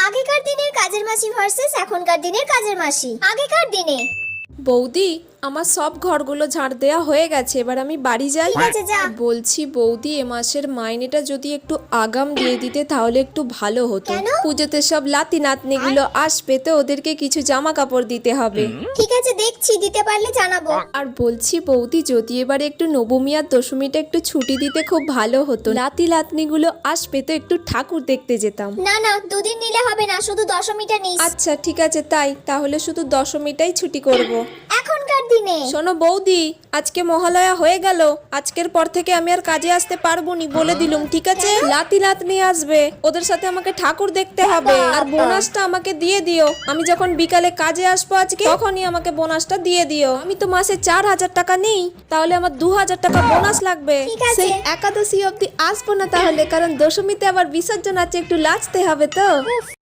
আগেকার দিনের কাজের মাসি ভার্সেস এখনকার দিনের কাজের মাসি। আগেকার দিনে বৌদি, আমার সব ঘরগুলো ঝাড় দেওয়া হয়ে গেছে, এবার আমি বাড়ি যাই। ঠিক আছে, যা। বলছি বৌদি, এ মাসের মাইনেটা যদি একটু আগাম দিয়ে দিতে তাহলে একটু ভালো হতো। কেন? পুজোতে সব লাতি নাতনিগুলো আসবে তো ওদেরকে কিছু জামা কাপড় দিতে হবে। ঠিক আছে, দেখছি, দিতে পারলে জানাবো। আর বলছি বৌদি, যদি এবারে একটু নবমী আর দশমীটা একটু ছুটি দিতে খুব ভালো হতো। লাতি নাতনিগুলো আসবে তো একটু ঠাকুর দেখতে যেতাম। না না, দুদিন নিলে হবে না, শুধু দশমীটা নিস। আচ্ছা ঠিক আছে, তাহলে শুধু দশমীটাই ছুটি করব। এখনকার দিনে শোনো বৌদি, আজকে মহালয়া হয়ে গেল, আজকের পর থেকে আমি আর কাজে আসতে পারবো নি বলে দিলুম, ঠিক আছে? লাতি নাতনি আসবে, ওদের সাথে আমাকে ঠাকুর দেখতে হবে। আর বোনাসটা আমাকে দিয়ে দিও। আমি যখন বিকালে কাজে আসবো আজকে, তখনই আমাকে বোনাসটা দিয়ে দিও। আমি তো মাসে 4,000 টাকা নেই, তাহলে আমার 2,000 টাকা বোনাস লাগবে। ঠিক আছে। সেই একাদশী অবধি আসবো না তাহলে, কারণ দশমীতে আবার বিসর্জন আছে, একটু লাচতে হবে তো।